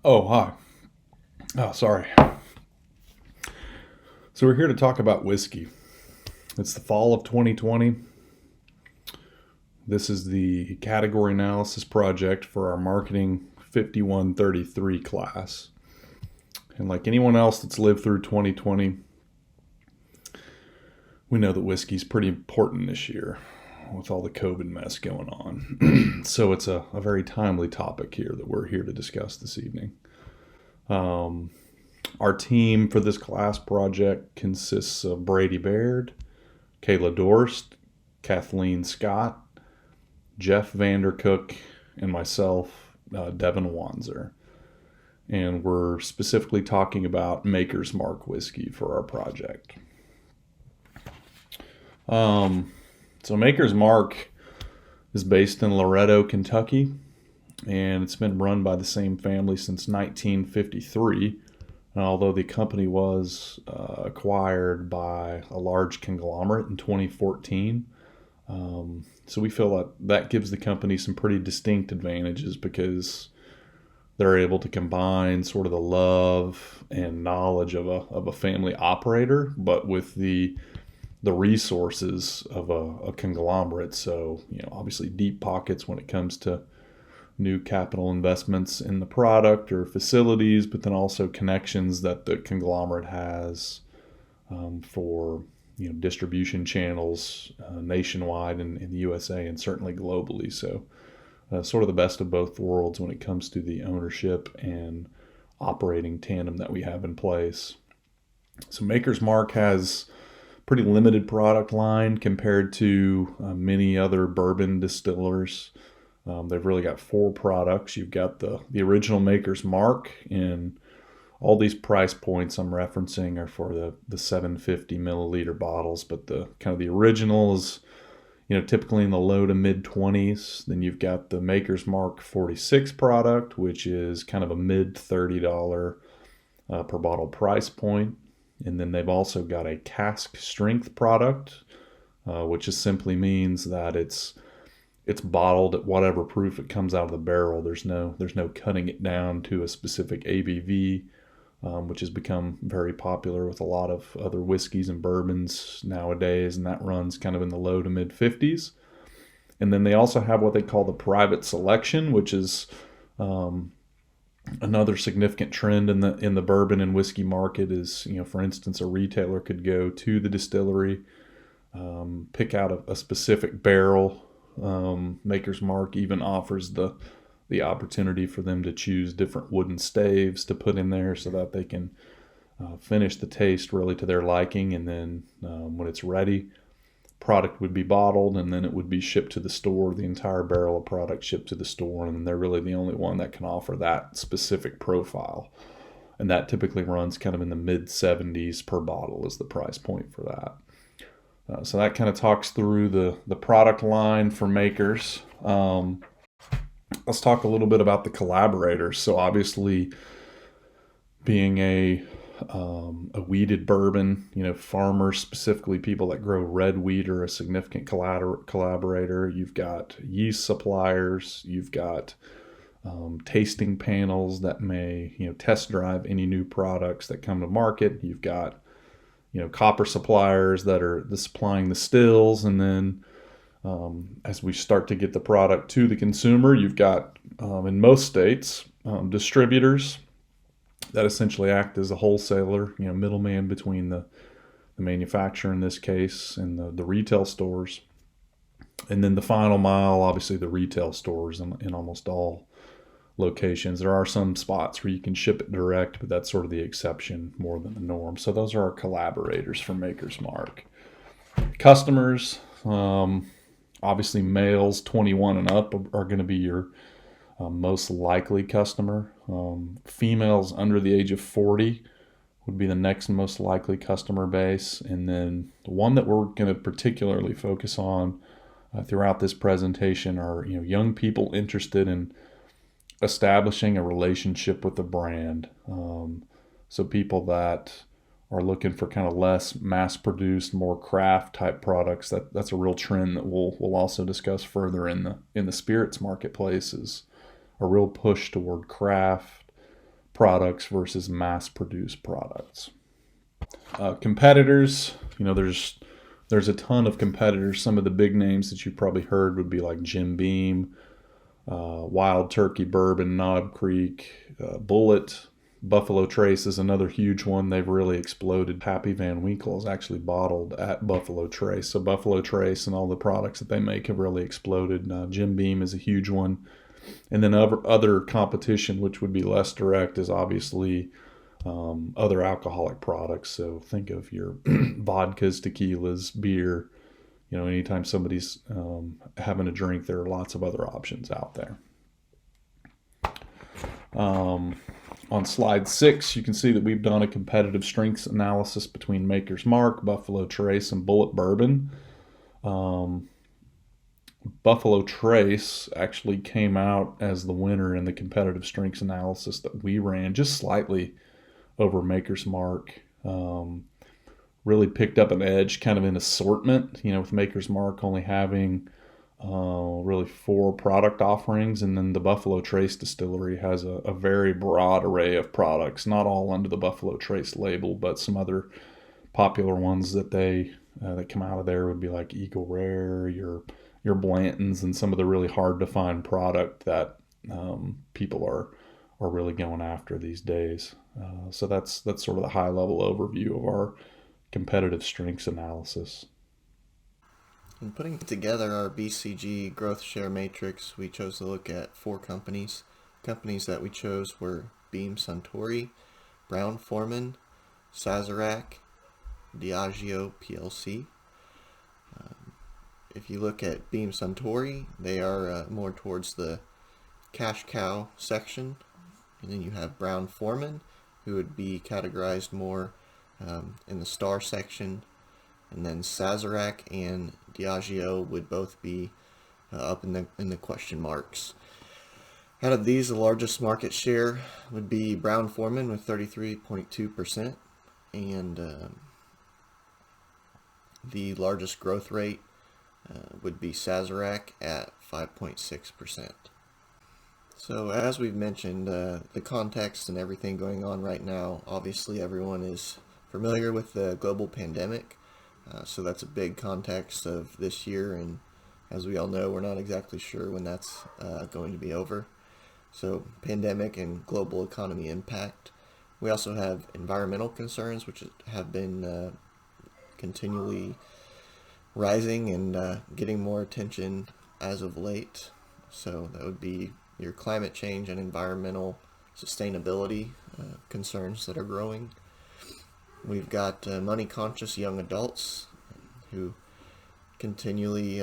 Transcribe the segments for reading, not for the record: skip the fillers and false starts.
Oh, hi. Oh, sorry. So we're here to talk about whiskey. It's the fall of 2020. This is the category analysis project for our marketing 5133 class. And like anyone else that's lived through 2020, we know that whiskey's pretty important this year with all the COVID mess going on. So it's a very timely topic here that we're here to discuss this evening. Our team for this class project consists of Brady Baird, Kayla Dorst, Kathleen Scott, Jeff Vandercook, and myself, Devin Wanzer. And we're specifically talking about Maker's Mark whiskey for our project. So Maker's Mark is based in Loretto, Kentucky, and it's been run by the same family since 1953. Although the company was acquired by a large conglomerate in 2014. So we feel that gives the company some pretty distinct advantages because they're able to combine sort of the love and knowledge of a family operator, but with the resources of a conglomerate. So, obviously deep pockets when it comes to new capital investments in the product or facilities, but then also connections that the conglomerate has for distribution channels nationwide in the USA and certainly globally. So sort of the best of both worlds when it comes to the ownership and operating tandem that we have in place. So Maker's Mark has pretty limited product line compared to many other bourbon distillers. They've really got four products. You've got the original Maker's Mark, and all these price points I'm referencing are for the 750 milliliter bottles, but the kind of the original is typically in the low to mid 20s. Then you've got the Maker's Mark 46 product, which is kind of a mid $30 per bottle price point. And then they've also got a cask strength product, which just simply means that it's bottled at whatever proof it comes out of the barrel. There's no cutting it down to a specific ABV, which has become very popular with a lot of other whiskeys and bourbons nowadays, and that runs kind of in the low to mid 50s. And then they also have what they call the private selection, which is another significant trend in the bourbon and whiskey market. Is, for instance, a retailer could go to the distillery, pick out a specific barrel. Maker's Mark even offers the opportunity for them to choose different wooden staves to put in there so that they can finish the taste really to their liking. And then when it's ready, product would be bottled and then it would be shipped to the store, the entire barrel of product shipped to the store. And they're really the only one that can offer that specific profile. And that typically runs kind of in the mid 70s per bottle is the price point for that. So that kind of talks through the product line for Makers. Let's talk a little bit about the collaborators. So obviously, being a wheated bourbon, farmers, specifically people that grow red wheat, are a significant collaborator. You've got yeast suppliers. You've got tasting panels that may test drive any new products that come to market. You've got copper suppliers that are supplying the stills, and then as we start to get the product to the consumer, you've got in most states distributors that essentially act as a wholesaler, middleman between the manufacturer in this case and the retail stores, and then the final mile, obviously the retail stores in almost all locations. There are some spots where you can ship it direct, but that's sort of the exception more than the norm. So those are our collaborators for Maker's Mark. Customers, obviously males 21 and up are going to be your most likely customer. Females under the age of 40 would be the next most likely customer base. And then the one that we're going to particularly focus on throughout this presentation are young people interested in establishing a relationship with the brand. So people that are looking for kind of less mass-produced, more craft type products. That's a real trend that we'll also discuss further in the spirits marketplace, is a real push toward craft, products versus mass-produced products. Competitors, there's a ton of competitors. Some of the big names that you probably heard would be like Jim Beam, Wild Turkey Bourbon, Knob Creek, Bulleit. Buffalo Trace is another huge one. They've really exploded. Pappy Van Winkle is actually bottled at Buffalo Trace. So Buffalo Trace and all the products that they make have really exploded. Jim Beam is a huge one. And then other competition, which would be less direct, is obviously other alcoholic products. So think of your vodkas, tequilas, beer. Anytime somebody's having a drink, there are lots of other options out there. On slide 6, you can see that we've done a competitive strengths analysis between Maker's Mark, Buffalo Trace, and Bulleit Bourbon. Buffalo Trace actually came out as the winner in the competitive strengths analysis that we ran, just slightly over Maker's Mark. Really picked up an edge kind of in assortment, with Maker's Mark only having really 4 product offerings, and then the Buffalo Trace distillery has a very broad array of products, not all under the Buffalo Trace label, but some other popular ones that that come out of there would be like Eagle Rare, your Blanton's, and some of the really hard to find product that people are really going after these days. So that's sort of the high level overview of our competitive strengths analysis. In putting together our BCG growth share matrix, we chose to look at 4 companies. Companies that we chose were Beam Suntory, Brown-Forman, Sazerac, Diageo PLC. If you look at Beam Suntory, they are more towards the cash cow section. And then you have Brown-Forman, who would be categorized more in the star section. And then Sazerac and Diageo would both be up in the question marks. Out of these, the largest market share would be Brown-Forman with 33.2%, and the largest growth rate would be Sazerac at 5.6%. So as we've mentioned, the context and everything going on right now, obviously everyone is familiar with the global pandemic. So that's a big context of this year, and as we all know, we're not exactly sure when that's going to be over. So pandemic and global economy impact. We also have environmental concerns, which have been continually rising and getting more attention as of late. So that would be your climate change and environmental sustainability concerns that are growing. We've got money-conscious young adults who continually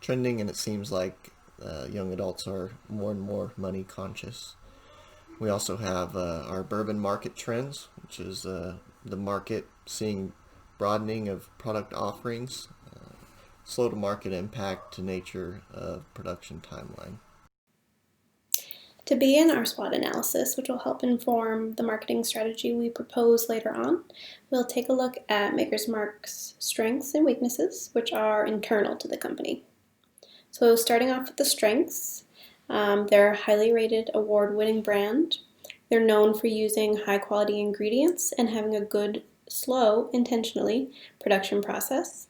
trending, and it seems like young adults are more and more money-conscious. We also have our bourbon market trends, which is the market seeing broadening of product offerings, slow-to-market impact to nature of production timeline. To begin our SWOT analysis, which will help inform the marketing strategy we propose later on, we'll take a look at Maker's Mark's strengths and weaknesses, which are internal to the company. So starting off with the strengths, they're a highly rated, award-winning brand. They're known for using high-quality ingredients and having a good, slow, intentionally, production process.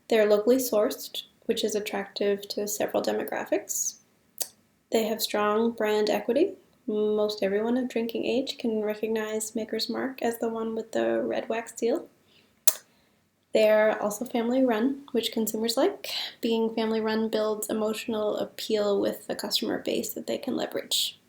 They're locally sourced, which is attractive to several demographics. They have strong brand equity. Most everyone of drinking age can recognize Maker's Mark as the one with the red wax seal. They're also family run, which consumers like. Being family run builds emotional appeal with the customer base that they can leverage.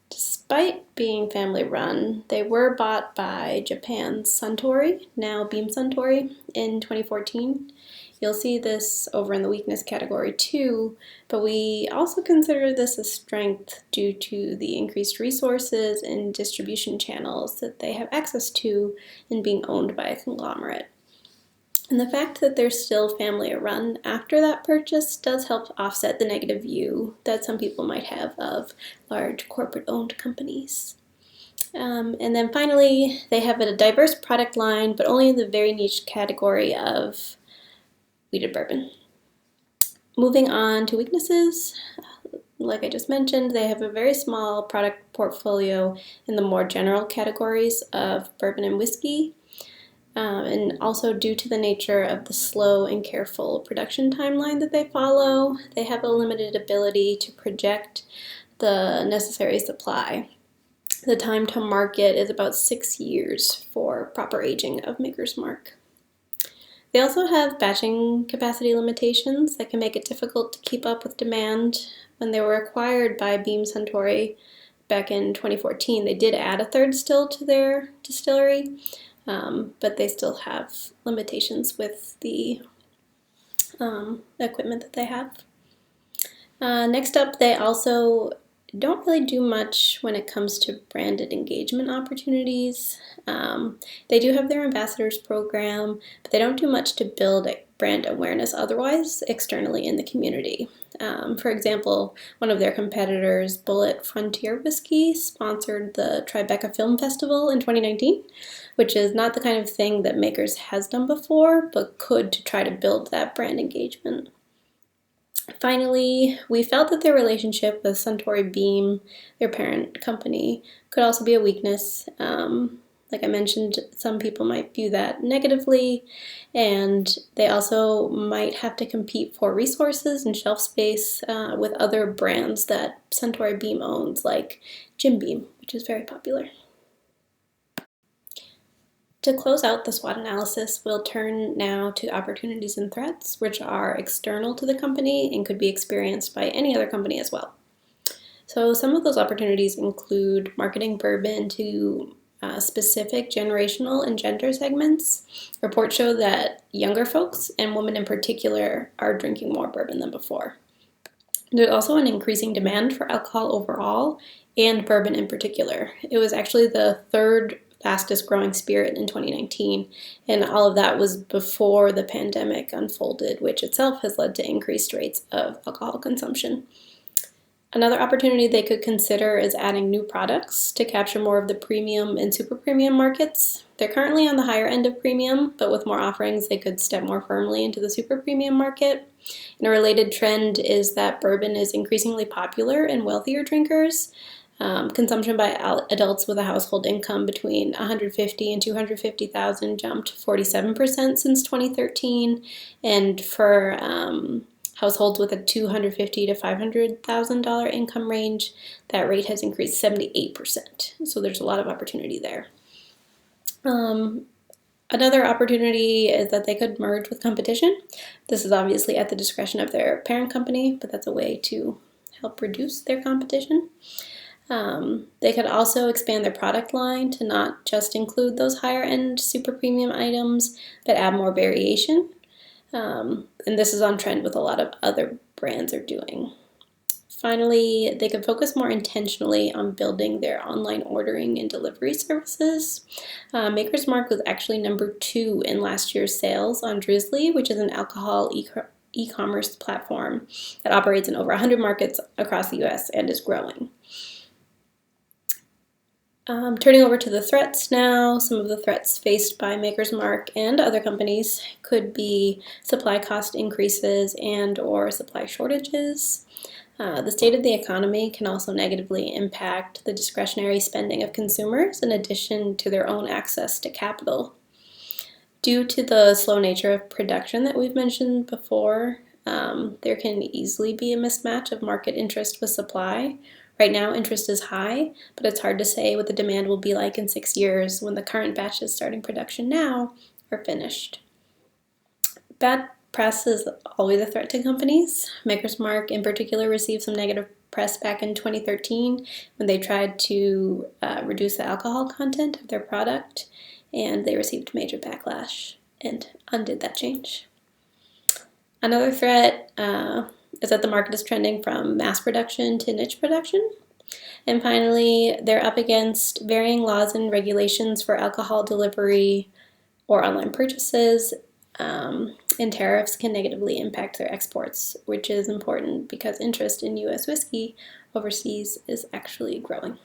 Despite being family run, they were bought by Japan's Suntory, now Beam Suntory, in 2014. You'll see this over in the weakness category too, but we also consider this a strength due to the increased resources and distribution channels that they have access to in being owned by a conglomerate. And the fact that they're still family run after that purchase does help offset the negative view that some people might have of large corporate-owned companies. And then finally, they have a diverse product line, but only in the very niche category of wheated bourbon. Moving on to weaknesses, like I just mentioned, they have a very small product portfolio in the more general categories of bourbon and whiskey. And also, due to the nature of the slow and careful production timeline that they follow, they have a limited ability to project the necessary supply. The time to market is about 6 years for proper aging of Maker's Mark. They also have batching capacity limitations that can make it difficult to keep up with demand. When they were acquired by Beam Suntory back in 2014, they did add a third still to their distillery, but they still have limitations with the equipment that they have. Next up, they also don't really do much when it comes to branded engagement opportunities. They do have their ambassadors program, but they don't do much to build brand awareness otherwise externally in the community. For example, one of their competitors, Bulleit Frontier Whiskey, sponsored the Tribeca Film Festival in 2019, which is not the kind of thing that Makers has done before, but could to try to build that brand engagement. Finally, we felt that their relationship with Suntory Beam, their parent company, could also be a weakness. Like I mentioned, some people might view that negatively, and they also might have to compete for resources and shelf space with other brands that Suntory Beam owns, like Jim Beam, which is very popular. To close out the SWOT analysis, we'll turn now to opportunities and threats, which are external to the company and could be experienced by any other company as well. So some of those opportunities include marketing bourbon to specific generational and gender segments. Reports show that younger folks, and women in particular, are drinking more bourbon than before. There's also an increasing demand for alcohol overall, and bourbon in particular. It was actually the third fastest growing spirit in 2019, and all of that was before the pandemic unfolded, which itself has led to increased rates of alcohol consumption. Another opportunity they could consider is adding new products to capture more of the premium and super premium markets. They're currently on the higher end of premium, but with more offerings, they could step more firmly into the super premium market. And a related trend is that bourbon is increasingly popular in wealthier drinkers. Consumption by adults with a household income between $150,000 and $250,000 jumped 47% since 2013, and for households with a $250,000 to $500,000 income range, that rate has increased 78%. So there's a lot of opportunity there. Another opportunity is that they could merge with competition. This is obviously at the discretion of their parent company, but that's a way to help reduce their competition. They could also expand their product line to not just include those higher end super premium items, but add more variation. And this is on trend with a lot of other brands are doing. Finally, they could focus more intentionally on building their online ordering and delivery services. Maker's Mark was actually number 2 in last year's sales on Drizzly, which is an alcohol e-commerce platform that operates in over 100 markets across the US and is growing. Turning over to the threats now, some of the threats faced by Maker's Mark and other companies could be supply cost increases and or supply shortages. The state of the economy can also negatively impact the discretionary spending of consumers in addition to their own access to capital. Due to the slow nature of production that we've mentioned before, there can easily be a mismatch of market interest with supply. Right now, interest is high, but it's hard to say what the demand will be like in 6 years when the current batches starting production now are finished. Bad press is always a threat to companies. Maker's Mark in particular received some negative press back in 2013 when they tried to reduce the alcohol content of their product, and they received major backlash and undid that change. Another threat is that the market is trending from mass production to niche production. And finally, they're up against varying laws and regulations for alcohol delivery or online purchases, and tariffs can negatively impact their exports, which is important because interest in U.S. whiskey overseas is actually growing.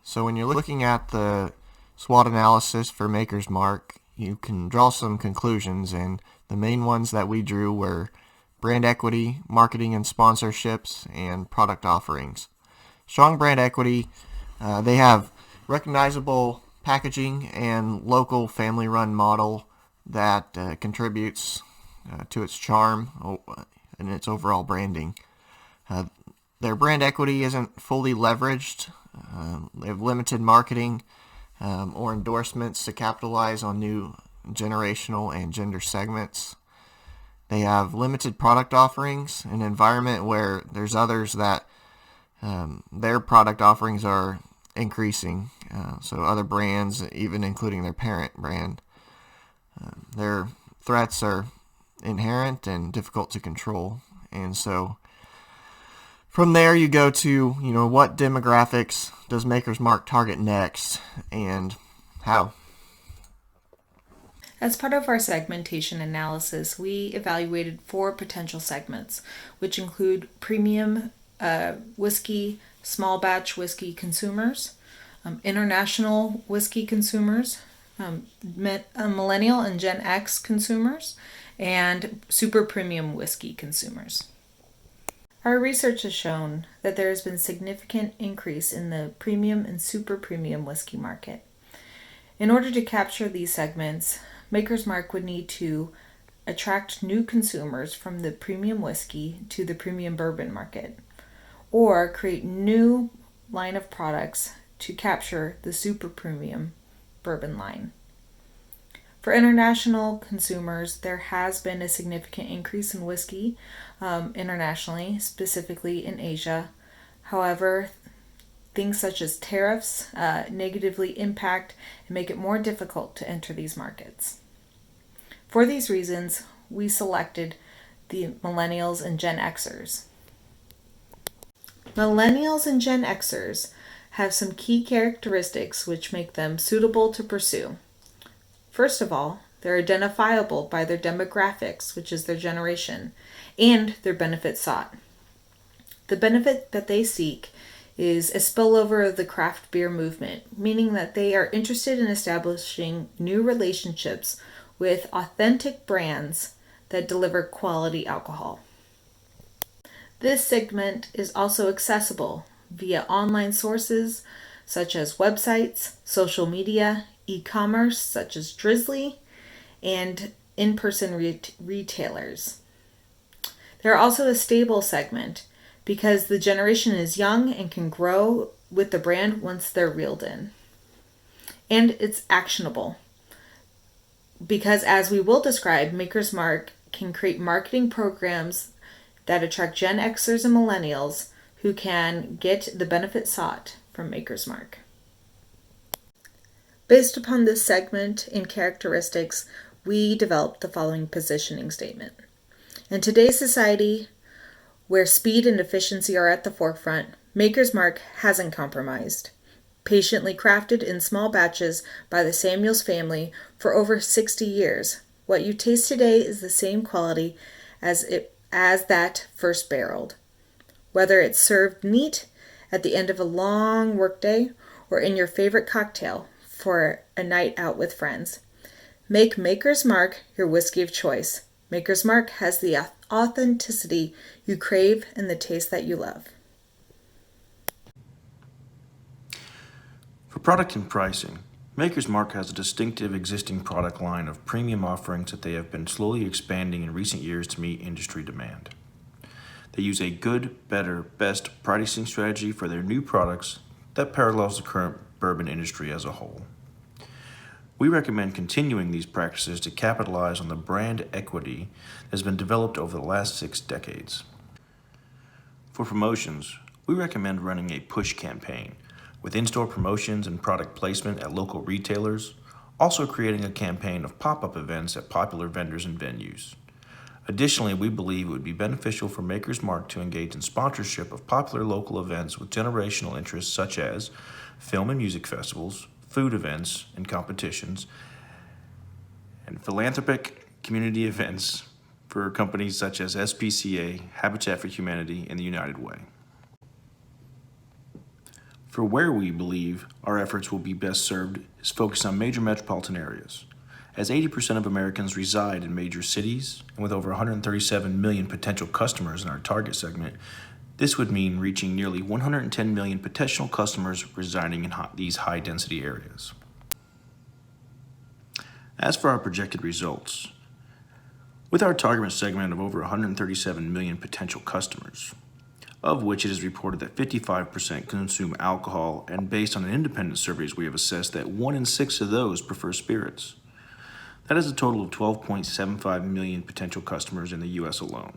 So when you're looking at the SWOT analysis for Maker's Mark, you can draw some conclusions, and the main ones that we drew were brand equity, marketing and sponsorships, and product offerings. Strong brand equity, they have recognizable packaging and local family-run model that contributes to its charm and its overall branding. Their brand equity isn't fully leveraged. They have limited marketing or endorsements to capitalize on new generational and gender segments. They have limited product offerings, an environment where there's others that their product offerings are increasing. So other brands, even including their parent brand, their threats are inherent and difficult to control. And so from there you go to, what demographics does Maker's Mark target next and how? As part of our segmentation analysis, we evaluated 4 potential segments, which include premium whiskey, small batch whiskey consumers, international whiskey consumers, millennial and Gen X consumers, and super premium whiskey consumers. Our research has shown that there has been significant increase in the premium and super premium whiskey market. In order to capture these segments, Maker's Mark would need to attract new consumers from the premium whiskey to the premium bourbon market, or create new line of products to capture the super premium bourbon line. For international consumers, there has been a significant increase in whiskey internationally, specifically in Asia. However, things such as tariffs negatively impact and make it more difficult to enter these markets. For these reasons, we selected the millennials and Gen Xers. Millennials and Gen Xers have some key characteristics which make them suitable to pursue. First of all, they're identifiable by their demographics, which is their generation, and their benefit sought. The benefit that they seek is a spillover of the craft beer movement, meaning that they are interested in establishing new relationships with authentic brands that deliver quality alcohol. This segment is also accessible via online sources such as websites, social media, e-commerce such as Drizzly, and in-person retailers. They're also a stable segment because the generation is young and can grow with the brand once they're reeled in. And it's actionable because, as we will describe, Maker's Mark can create marketing programs that attract Gen Xers and millennials who can get the benefit sought from Maker's Mark. Based upon this segment and characteristics, we developed the following positioning statement. In today's society, where speed and efficiency are at the forefront, Maker's Mark hasn't compromised. Patiently crafted in small batches by the Samuels family for over 60 years, what you taste today is the same quality as that first barreled. Whether it's served neat at the end of a long workday or in your favorite cocktail for a night out with friends, make Maker's Mark your whiskey of choice. Maker's Mark has the authenticity you crave and the taste that you love. For product and pricing, Maker's Mark has a distinctive existing product line of premium offerings that they have been slowly expanding in recent years to meet industry demand. They use a good, better, best pricing strategy for their new products that parallels the current bourbon industry as a whole. We recommend continuing these practices to capitalize on the brand equity that has been developed over the last 6 decades. For promotions, we recommend running a push campaign with in-store promotions and product placement at local retailers, also creating a campaign of pop-up events at popular vendors and venues. Additionally, we believe it would be beneficial for Maker's Mark to engage in sponsorship of popular local events with generational interests such as film and music festivals, food events and competitions, and philanthropic community events for companies such as SPCA, Habitat for Humanity, and the United Way. For where we believe our efforts will be best served is focused on major metropolitan areas. As 80% of Americans reside in major cities, and with over 137 million potential customers in our target segment, this would mean reaching nearly 110 million potential customers residing in these high-density areas. As for our projected results, with our target segment of over 137 million potential customers, of which it is reported that 55% consume alcohol, and based on independent surveys we have assessed that 1 in 6 of those prefer spirits. That is a total of 12.75 million potential customers in the U.S. alone.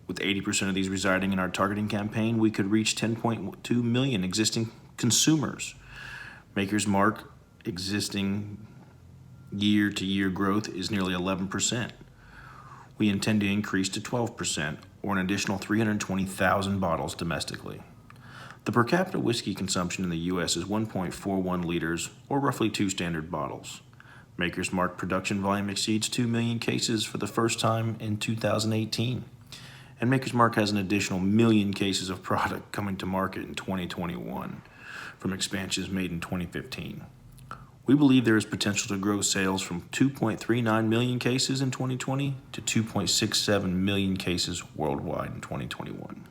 With 80% of these residing in our targeting campaign, we could reach 10.2 million existing consumers. Maker's Mark existing year-to-year growth is nearly 11%. We intend to increase to 12%, or an additional 320,000 bottles domestically. The per capita whiskey consumption in the U.S. is 1.41 liters, or roughly 2 standard bottles. Maker's Mark production volume exceeds 2 million cases for the first time in 2018. And Maker's Mark has an additional 1 million cases of product coming to market in 2021 from expansions made in 2015. We believe there is potential to grow sales from 2.39 million cases in 2020 to 2.67 million cases worldwide in 2021.